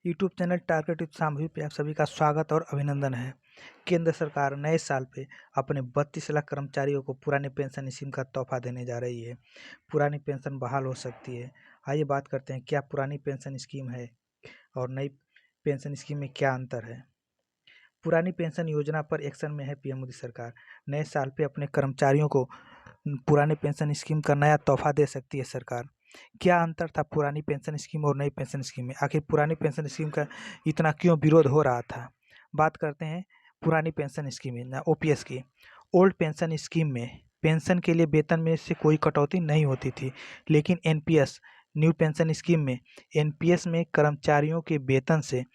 YouTube channel target with शाम्भी पे आप सभी का स्वागत और अभिनंदन है। केंद्र सरकार नए साल पे अपने 32 लाख कर्मचारियों को पुरानी पेंशन स्कीम का तोहफा देने जा रही है। पुरानी पेंशन बहाल हो सकती है। आइए बात करते हैं क्या पुरानी पेंशन स्कीम है और नई पेंशन स्कीम में क्या अंतर है। पुरानी पेंशन योजना पर एक्शन में है पीएम मोदी सरकार। नए साल पे अपने कर्मचारियों को पुरानी पेंशन स्कीम का नया तोहफा दे सकती है सरकार। क्या अंतर था पुरानी पेंशन स्कीम और नई पेंशन स्कीम में? आखिर पुरानी पेंशन स्कीम का इतना क्यों विरोध हो रहा था? बात करते हैं पुरानी पेंशन स्कीम में ना ओपीएस की। ओल्ड पेंशन स्कीम में पेंशन के लिए वेतन में से कोई कटौती नहीं होती थी, लेकिन एनपीएस न्यू पेंशन स्कीम में एनपीएस में कर्मचारियों के वेतन से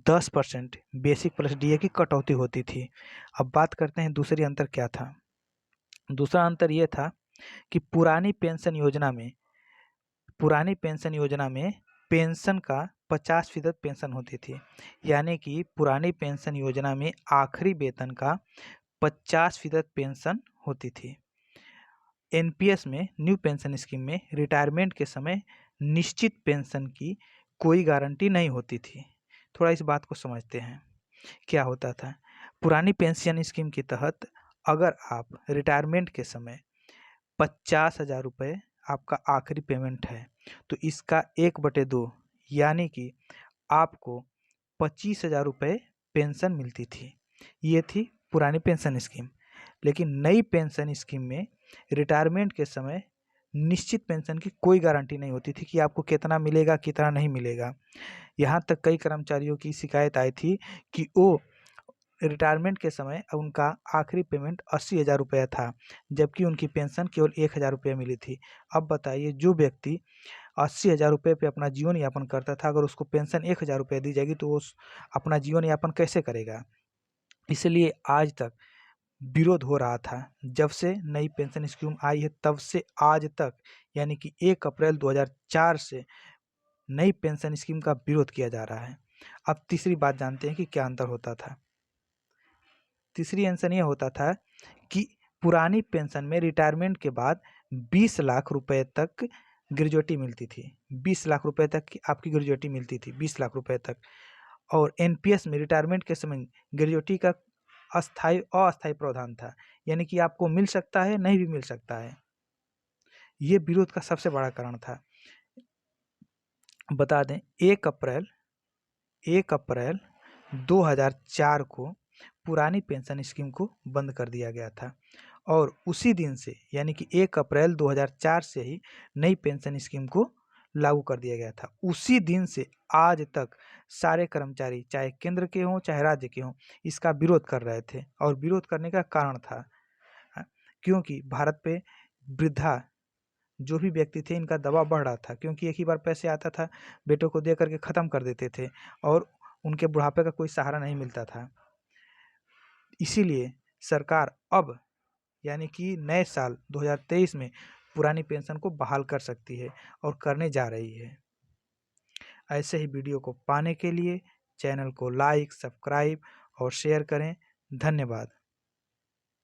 10% बेसिक प्लस डीए की कटौती होती थी। अब बात करते हैं दूसरी अंतर क्या था। दूसरा अंतर ये था कि पुरानी पेंशन योजना में पेंशन का 50% पेंशन होती थी, यानी कि पुरानी पेंशन योजना में आखिरी वेतन का 50% पेंशन होती थी। एनपीएस में न्यू पेंशन स्कीम में रिटायरमेंट के समय निश्चित पेंशन की कोई गारंटी नहीं होती थी। थोड़ा इस बात को समझते हैं क्या होता था। पुरानी पेंशन स्कीम के तहत अगर आप रिटायरमेंट के समय 50,000 रुपये आपका आखिरी पेमेंट है, तो इसका 1/2 यानी कि आपको 25,000 रुपये पेंशन मिलती थी। ये थी पुरानी पेंशन स्कीम। लेकिन नई पेंशन स्कीम में रिटायरमेंट के समय निश्चित पेंशन की कोई गारंटी नहीं होती थी कि आपको कितना मिलेगा कितना नहीं मिलेगा। यहाँ तक कई कर्मचारियों की शिकायत आई थी कि वो रिटायरमेंट के समय उनका आखिरी पेमेंट 80,000 रुपया था, जबकि उनकी पेंशन केवल 1,000 रुपये मिली थी। अब बताइए, जो व्यक्ति 80,000 रुपये पे अपना जीवन यापन करता था, अगर उसको पेंशन 1,000 रुपये दी जाएगी तो वो अपना जीवन यापन कैसे करेगा? इसलिए आज तक विरोध हो रहा था। जब से नई पेंशन स्कीम आई है तब से आज तक, यानी कि 1 अप्रैल 2004 से नई पेंशन स्कीम का विरोध किया जा रहा है। अब तीसरी बात जानते हैं कि क्या अंतर होता था। तीसरी आंसर ये होता था कि पुरानी पेंशन में रिटायरमेंट के बाद 20 लाख रुपए तक ग्रेजुएटी मिलती थी। 20 लाख रुपए तक की आपकी ग्रेजुएटी मिलती थी, 20 लाख रुपए तक। और एनपीएस में रिटायरमेंट के समय ग्रेजुएटी का अस्थायी प्रावधान था, यानी कि आपको मिल सकता है, नहीं भी मिल सकता है। ये विरोध का सबसे बड़ा कारण था। बता दें 1 अप्रैल 2004 को पुरानी पेंशन स्कीम को बंद कर दिया गया था और उसी दिन से, यानी कि 1 अप्रैल 2004 से ही नई पेंशन स्कीम को लागू कर दिया गया था। उसी दिन से आज तक सारे कर्मचारी, चाहे केंद्र के हों चाहे राज्य के हों, इसका विरोध कर रहे थे। और विरोध करने का कारण था क्योंकि भारत पे वृद्धा जो भी व्यक्ति थे, इनका दबाव बढ़ रहा था, क्योंकि एक ही बार पैसे आता था, बेटों को दे करके ख़त्म कर देते थे और उनके बुढ़ापे का कोई सहारा नहीं मिलता था। इसीलिए सरकार अब, यानी कि नए साल 2023 में पुरानी पेंशन को बहाल कर सकती है और करने जा रही है। ऐसे ही वीडियो को पाने के लिए चैनल को लाइक, सब्सक्राइब और शेयर करें। धन्यवाद।